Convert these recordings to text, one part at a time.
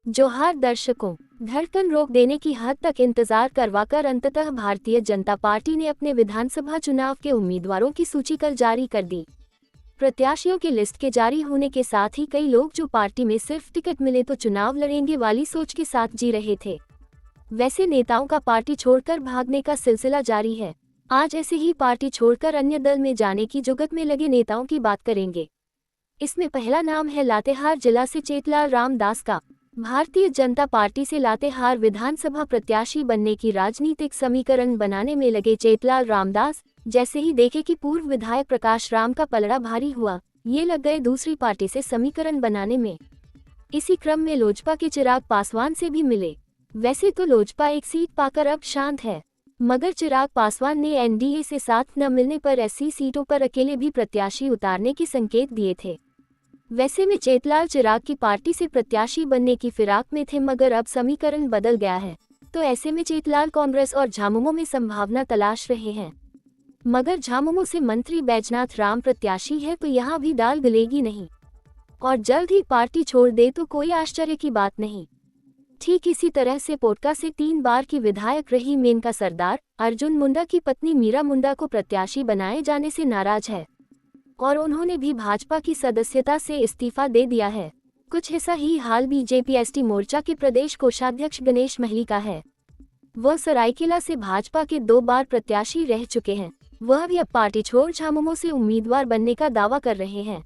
जोहार दर्शकों, धड़कन रोक देने की हद तक इंतजार करवाकर अंततः भारतीय जनता पार्टी ने अपने विधानसभा चुनाव के उम्मीदवारों की सूची कल जारी कर दी। प्रत्याशियों की लिस्ट के जारी होने के साथ ही कई लोग जो पार्टी में सिर्फ टिकट मिले तो चुनाव लड़ेंगे वाली सोच के साथ जी रहे थे। वैसे नेताओं का पार्टी छोड़कर भागने का सिलसिला जारी है। आज ऐसे ही पार्टी छोड़कर अन्य दल में जाने की जुगत में लगे नेताओं की बात करेंगे। इसमें पहला नाम है लातेहार जिला से चेतलाल रामदास का। भारतीय जनता पार्टी से लातेहार विधानसभा प्रत्याशी बनने की राजनीतिक समीकरण बनाने में लगे चेतलाल रामदास जैसे ही देखे कि पूर्व विधायक प्रकाश राम का पलड़ा भारी हुआ, ये लग गए दूसरी पार्टी से समीकरण बनाने में। इसी क्रम में लोजपा के चिराग पासवान से भी मिले। वैसे तो लोजपा एक सीट पाकर अब शांत है, मगर चिराग पासवान ने एनडीए से साथ न मिलने पर ऐसी सीटों पर अकेले भी प्रत्याशी उतारने के संकेत दिए थे। वैसे में चेतलाल चिराग की पार्टी से प्रत्याशी बनने की फिराक में थे, मगर अब समीकरण बदल गया है, तो ऐसे में चेतलाल कांग्रेस और झामुमो में संभावना तलाश रहे हैं। मगर झामुमो से मंत्री बैजनाथ राम प्रत्याशी है तो यहाँ भी दाल गलेगी नहीं, और जल्द ही पार्टी छोड़ दे तो कोई आश्चर्य की बात नहीं। ठीक इसी तरह से पोटका से 3 बार की विधायक रही मेनका सरदार अर्जुन मुंडा की पत्नी मीरा मुंडा को प्रत्याशी बनाए जाने से नाराज है, और उन्होंने भी भाजपा की सदस्यता से इस्तीफा दे दिया है। कुछ ऐसा ही हाल बीजेपी एसटी मोर्चा के प्रदेश कोषाध्यक्ष गणेश महली का है। वह सरायकेला से भाजपा के 2 बार प्रत्याशी रह चुके हैं। वह भी अब पार्टी छोड़ झामुमो से उम्मीदवार बनने का दावा कर रहे हैं।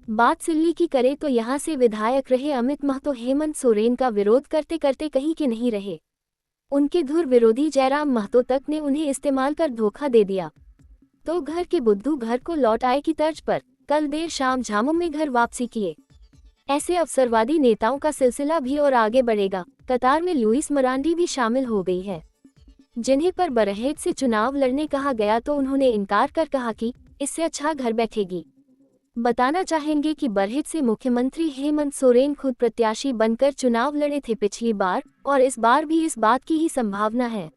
बात सिल्ली की करें तो यहाँ से विधायक रहे अमित महतो हेमंत सोरेन का विरोध करते करते कहीं के नहीं रहे। उनके धुर विरोधी जयराम महतो तक ने उन्हें इस्तेमाल कर धोखा दे दिया, तो घर के बुद्धू घर को लौट आए की तर्ज पर कल देर शाम झामुमो में घर वापसी किए। ऐसे अवसरवादी नेताओं का सिलसिला भी और आगे बढ़ेगा। कतार में लुइस मरांडी भी शामिल हो गई है, जिन्हें पर बरहेट से चुनाव लड़ने कहा गया तो उन्होंने इनकार कर कहा कि इससे अच्छा घर बैठेगी। बताना चाहेंगे कि बरहेट से मुख्यमंत्री हेमंत सोरेन खुद प्रत्याशी बनकर चुनाव लड़े थे पिछली बार, और इस बार भी इस बात की ही संभावना है।